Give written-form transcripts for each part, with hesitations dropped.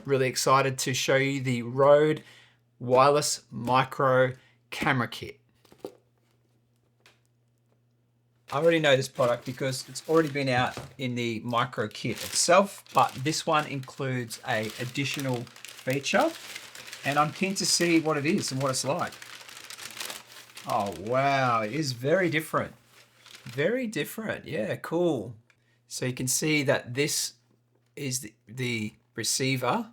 really excited to show you the RØDE wireless micro camera kit. I already know this product because it's already been out in the micro kit itself, but this one includes a additional feature, and I'm keen to see what it is and what it's like. Oh wow, it is very different. Very different, yeah, cool. So you can see that this is the receiver,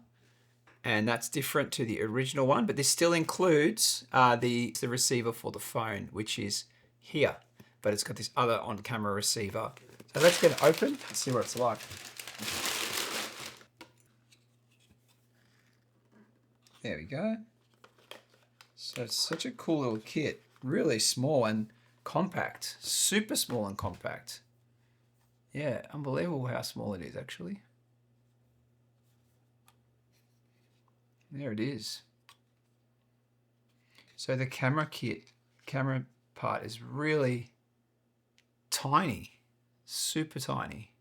and that's different to the original one, but this still includes the receiver for the phone, which is here, but it's got this other on-camera receiver. So let's get it open and see what it's like. There we go. So it's such a cool little kit, really small and compact, super small and compact. Yeah, unbelievable how small it is actually. There it is. So the camera part is really tiny, super tiny.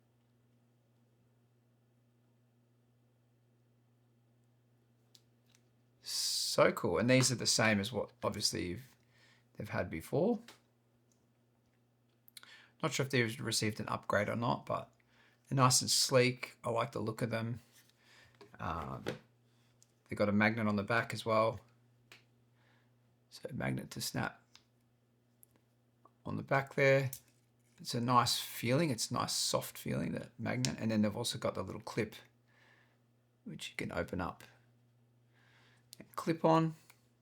So cool. And these are the same as what obviously they've had before. Not sure if they've received an upgrade or not, but they're nice and sleek. I like the look of them. They've got a magnet on the back as well. So magnet to snap on the back there. It's a nice feeling. It's a nice soft feeling, that magnet. And then they've also got the little clip, which you can open up and clip on,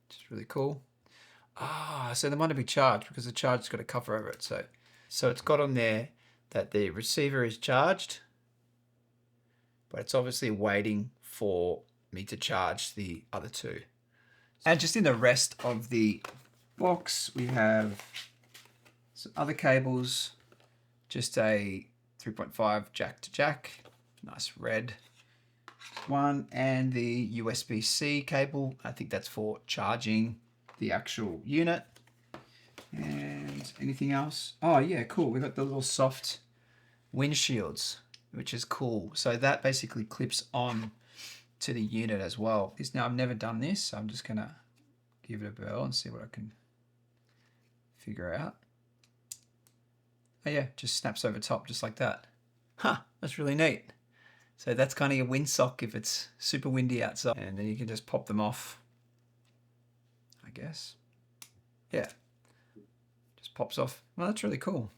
which is really cool. So they might be charged because the charger's got a cover over it. So it's got on there that the receiver is charged, but it's obviously waiting for me to charge the other two. And just in the rest of the box, we have some other cables, just a 3.5 jack to jack, nice red one, and the USB-C cable. I think that's for charging the actual unit. And anything else? Oh yeah, cool. We got the little soft windshields, which is cool. So that basically clips on to the unit as well. Now I've never done this, so I'm just gonna give it a whirl and see what I can figure out. Oh yeah, just snaps over top just like that. Huh, that's really neat. So that's kind of your windsock if it's super windy outside. And then you can just pop them off, I guess. Yeah, just pops off. Well, that's really cool.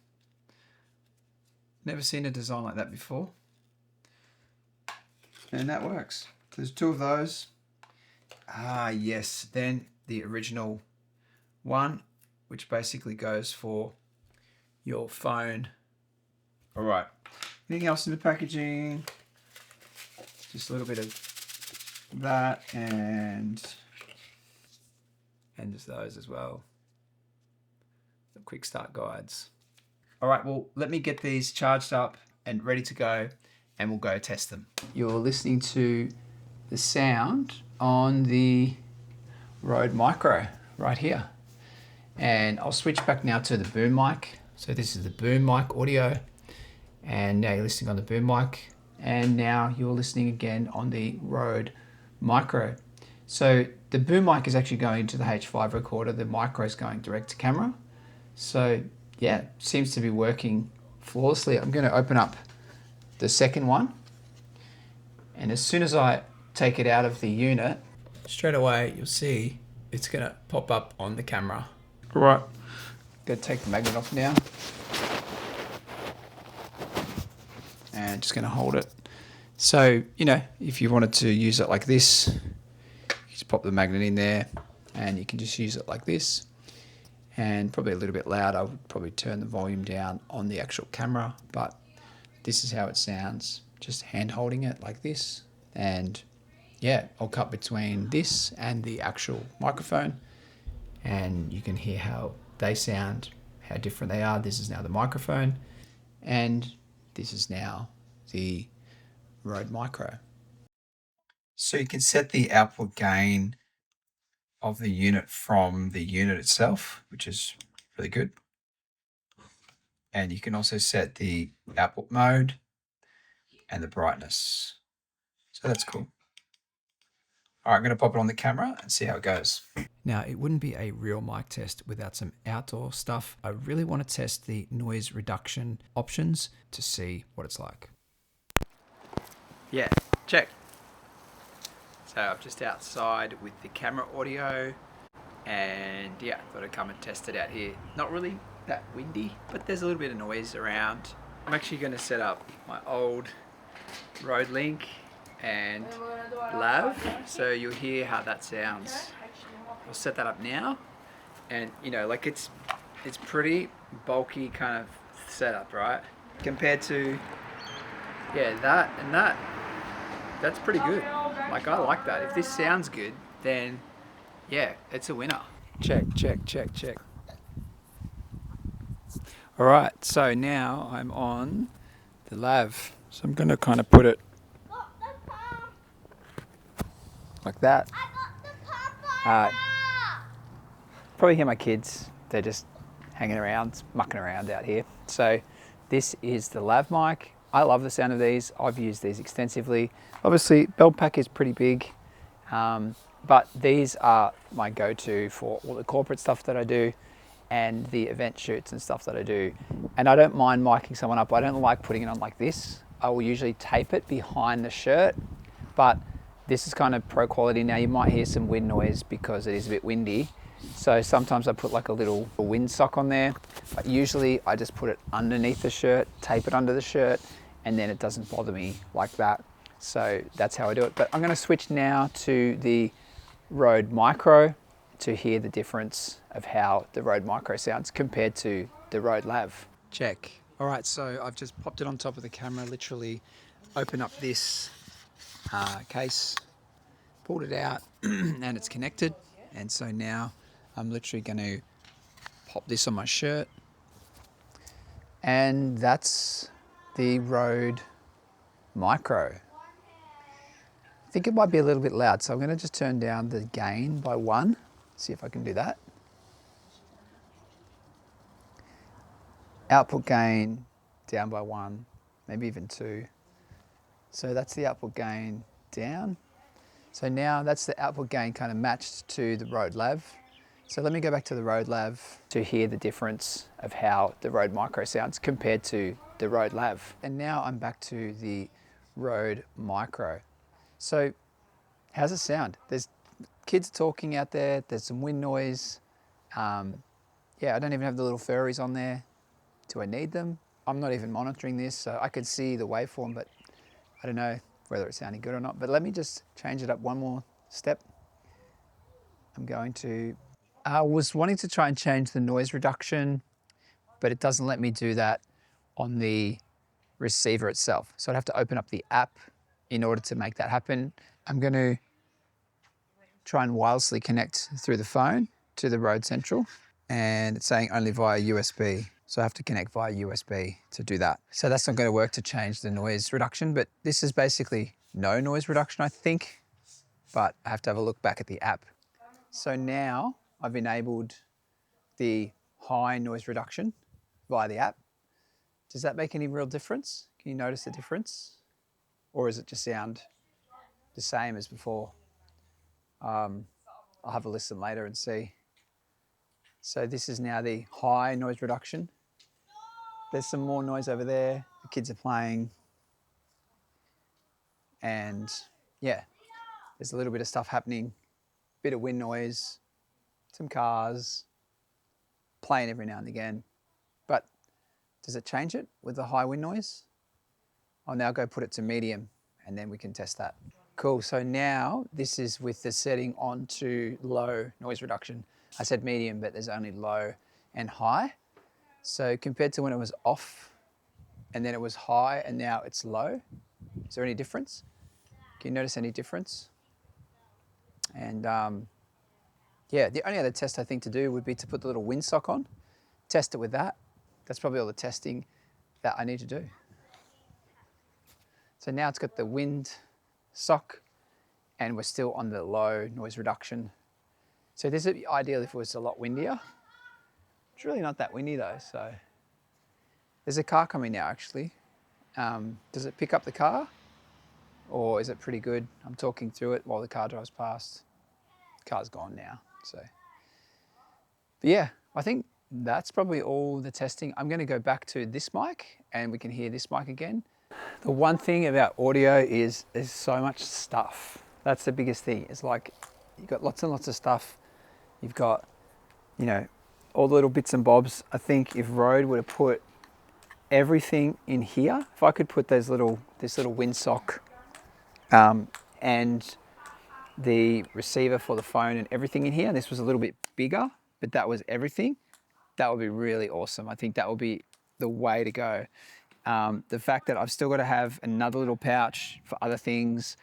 Never seen a design like that before. And that works. There's two of those. Yes, then the original one, which basically goes for your phone. All right, anything else in the packaging? Just a little bit of that, and just those as well. The quick start guides. All right, well, let me get these charged up and ready to go, and we'll go test them. You're listening to the sound on the RØDE Micro right here. And I'll switch back now to the boom mic. So this is the boom mic audio, and now you're listening on the boom mic, and now you're listening again on the RØDE Micro. So the boom mic is actually going into the H5 recorder, the micro is going direct to camera. So yeah, seems to be working flawlessly. I'm going to open up the second one, and as soon as I take it out of the unit, straight away you'll see it's going to pop up on the camera. All right, going to take the magnet off now, and just going to hold it. So, you know, if you wanted to use it like this, you just pop the magnet in there, and you can just use it like this. And probably a little bit loud. I would probably turn the volume down on the actual camera, but this is how it sounds, just hand holding it like this. And yeah, I'll cut between this and the actual microphone, and you can hear how they sound, how different they are. This is now the microphone, and this is now the RØDE Micro. So you can set the output gain of the unit from the unit itself, which is really good. And you can also set the output mode and the brightness. So that's cool. All right, I'm going to pop it on the camera and see how it goes. Now, it wouldn't be a real mic test without some outdoor stuff. I really want to test the noise reduction options to see what it's like. Yeah, check. So I'm just outside with the camera audio, and yeah, thought I'd come and test it out here. Not really that windy, but there's a little bit of noise around. I'm actually going to set up my old RØDE link and lav, so you'll hear how that sounds. I'll set that up now, and you know, like it's pretty bulky kind of setup, right? Compared to that and that's pretty good. Like, I like that. If this sounds good, then yeah, it's a winner. Check. All right, so now I'm on the lav. So I'm going to kind of put it like that. Probably hear my kids. They're just hanging around, mucking around out here. So this is the lav mic. I love the sound of these. I've used these extensively. Obviously, belt pack is pretty big, but these are my go-to for all the corporate stuff that I do and the event shoots and stuff that I do. And I don't mind miking someone up. I don't like putting it on like this. I will usually tape it behind the shirt, but this is kind of pro quality. Now you might hear some wind noise because it is a bit windy. So sometimes I put like a little wind sock on there, but usually I just put it underneath the shirt, tape it under the shirt, and then it doesn't bother me like that. So that's how I do it. But I'm going to switch now to the RØDE Micro to hear the difference of how the RØDE Micro sounds compared to the RØDE Lav. Check. All right, so I've just popped it on top of the camera, literally open up this case, pulled it out, and it's connected. And so now I'm literally going to pop this on my shirt, and that's the RØDE Micro. I think it might be a little bit loud, so I'm going to just turn down the gain by 1. See if I can do that. Output gain down by 1, maybe even 2. So that's the output gain down. So now that's the output gain kind of matched to the RØDE Lav. So let me go back to the RØDE Lav to hear the difference of how the RØDE Micro sounds compared to the RØDE Lav. And now I'm back to the RØDE Micro. So how's it sound? There's kids talking out there, there's some wind noise. Yeah, I don't even have the little furries on there. Do I need them? I'm not even monitoring this, so I could see the waveform, but I don't know whether it's sounding good or not. But let me just change it up one more step. I'm going to, I was wanting to try and change the noise reduction, but it doesn't let me do that on the receiver itself. So I'd have to open up the app in order to make that happen. I'm going to try and wirelessly connect through the phone to the RØDE Central, and it's saying only via USB. So I have to connect via USB to do that. So that's not going to work to change the noise reduction, but this is basically no noise reduction, I think, but I have to have a look back at the app. So now I've enabled the high noise reduction via the app. Does that make any real difference? Can you notice the difference? Or does it just sound the same as before? I'll have a listen later and see. So this is now the high noise reduction. There's some more noise over there. The kids are playing. And yeah, there's a little bit of stuff happening. Bit of wind noise, some cars, playing every now and again. But does it change it with the high wind noise? I'll now go put it to medium and then we can test that. Cool, so now this is with the setting on to low noise reduction. I said medium, but there's only low and high. So compared to when it was off and then it was high and now it's low, is there any difference? Can you notice any difference? And yeah, the only other test I think to do would be to put the little windsock on, test it with that. That's probably all the testing that I need to do. So now it's got the wind sock and we're still on the low noise reduction. So this would be ideal if it was a lot windier. It's really not that windy though, so. There's a car coming now actually. Does it pick up the car? or is it pretty good? I'm talking through it while the car drives past. The car's gone now, so. But yeah, I think that's probably all the testing. I'm going to go back to this mic and we can hear this mic again. The one thing about audio is there's so much stuff. That's the biggest thing. It's like you've got lots and lots of stuff. You've got, you know, all the little bits and bobs. I think if Rode were to put everything in here, if I could put this little windsock and the receiver for the phone and everything in here, and this was a little bit bigger, but that was everything, that would be really awesome. I think that would be the way to go. The fact that I've still got to have another little pouch for other things,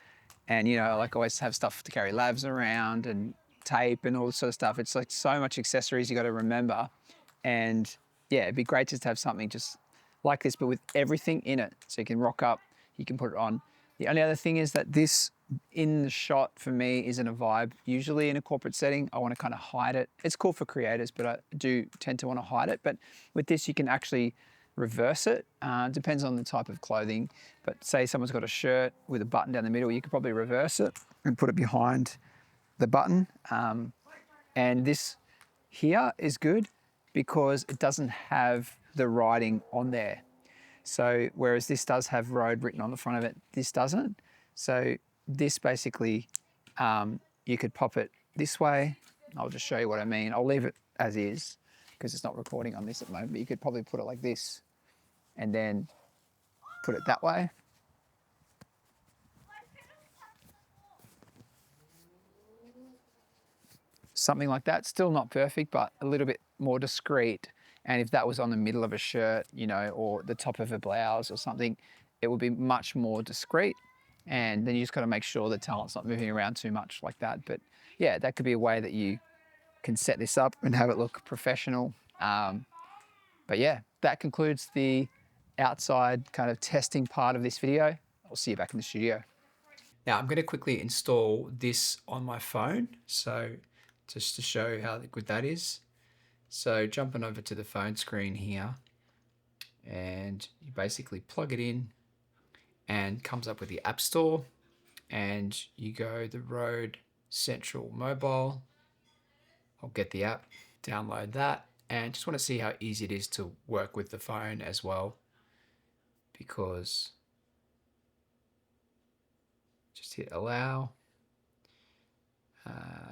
and you know, like always have stuff to carry labs around and tape and all this sort of stuff. It's like so much accessories you got to remember, and yeah, it'd be great just to have something just like this, but with everything in it, so you can rock up, you can put it on. The only other thing is that this in the shot for me isn't a vibe. Usually in a corporate setting, I want to kind of hide it. It's cool for creators, but I do tend to want to hide it. But with this, you can actually reverse it. Depends on the type of clothing. But say someone's got a shirt with a button down the middle, you could probably reverse it and put it behind the button. And this here is good because it doesn't have the writing on there. So whereas this does have Rode written on the front of it, this doesn't. So this basically, you could pop it this way. I'll just show you what I mean. I'll leave it as is because it's not recording on this at the moment, but you could probably put it like this and then put it that way. Something like that. Still not perfect, but a little bit more discreet. And if that was on the middle of a shirt, you know, or the top of a blouse or something, it would be much more discreet. And then you just got to make sure the talent's not moving around too much like that. But yeah, that could be a way that you can set this up and have it look professional. But yeah, that concludes the outside kind of testing part of this video. I'll see you back in the studio. Now I'm going to quickly install this on my phone. So just to show how good that is. So jumping over to the phone screen here, and you basically plug it in and comes up with the App Store, and you go the Rode Central Mobile. I'll get the app, download that, and just want to see how easy it is to work with the phone as well, because just hit allow.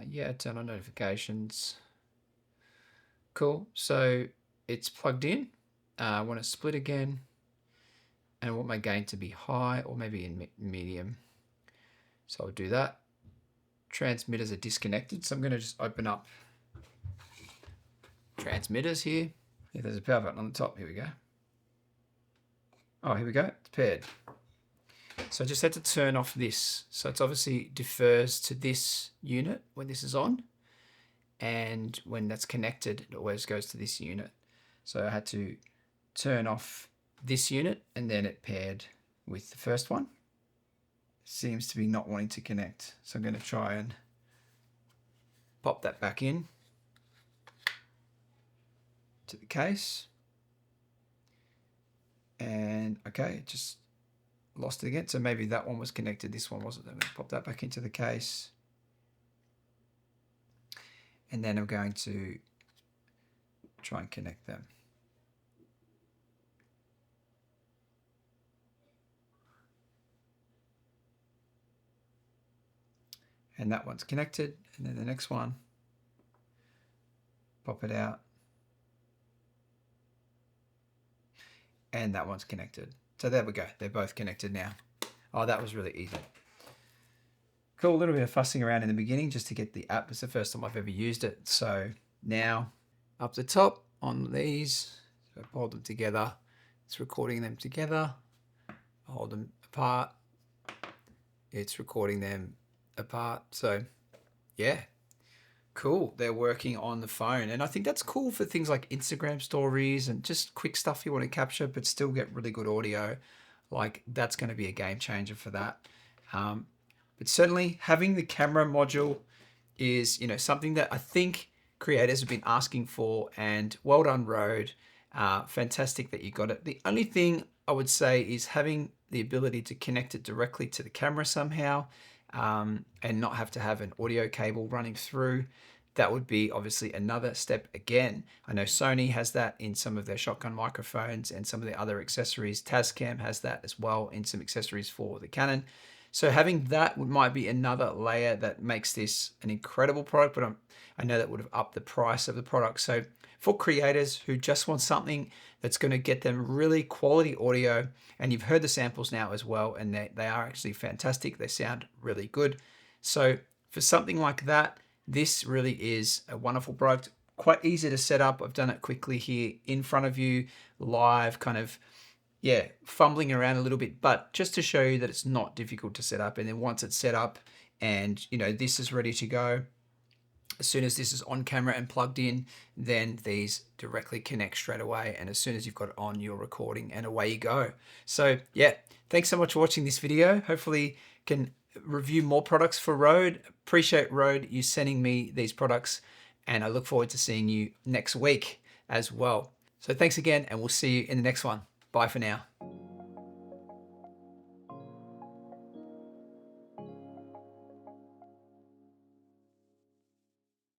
Yeah, turn on notifications. Cool, so it's plugged in. I want to split again, and I want my gain to be high or maybe in medium. So I'll do that. Transmitters are disconnected, so I'm going to just open up transmitters here. Yeah, there's a power button on the top. Here we go. Oh, here we go. It's paired. So I just had to turn off this. So it's obviously defers to this unit when this is on, and when that's connected, it always goes to this unit. So I had to turn off this unit, and then it paired with the first one. Seems to be not wanting to connect. So I'm going to try and pop that back in to the case. And okay, just lost it again. So maybe that one was connected, this one wasn't. I'm going to pop that back into the case. And then I'm going to try and connect them. And that one's connected. And then the next one, pop it out. And that one's connected. So there we go. They're both connected now. Oh, that was really easy. Cool, a little bit of fussing around in the beginning just to get the app. It's the first time I've ever used it. So now up the top on these, so I hold them together. It's recording them together. I hold them apart. It's recording them apart. So yeah, cool. They're working on the phone. And I think that's cool for things like Instagram stories and just quick stuff you want to capture, but still get really good audio. Like that's going to be a game changer for that. But certainly having the camera module is, you know, something that I think creators have been asking for, and well done, Rode. Fantastic that you got it. The only thing I would say is having the ability to connect it directly to the camera somehow, and not have to have an audio cable running through, that would be obviously another step again. I know Sony has that in some of their shotgun microphones and some of the other accessories. Tascam has that as well in some accessories for the Canon. So having that might be another layer that makes this an incredible product, but I know that would have upped the price of the product. So for creators who just want something that's going to get them really quality audio, and you've heard the samples now as well, and they are actually fantastic. They sound really good. So for something like that, this really is a wonderful product. Quite easy to set up. I've done it quickly here in front of you, live, kind of, yeah, fumbling around a little bit, but just to show you that it's not difficult to set up. And then once it's set up and, you know, this is ready to go, as soon as this is on camera and plugged in, then these directly connect straight away. And as soon as you've got it on, you're recording and away you go. So yeah, thanks so much for watching this video. Hopefully can review more products for Rode. Appreciate Rode you sending me these products, and I look forward to seeing you next week as well. So thanks again, and we'll see you in the next one. Bye for now.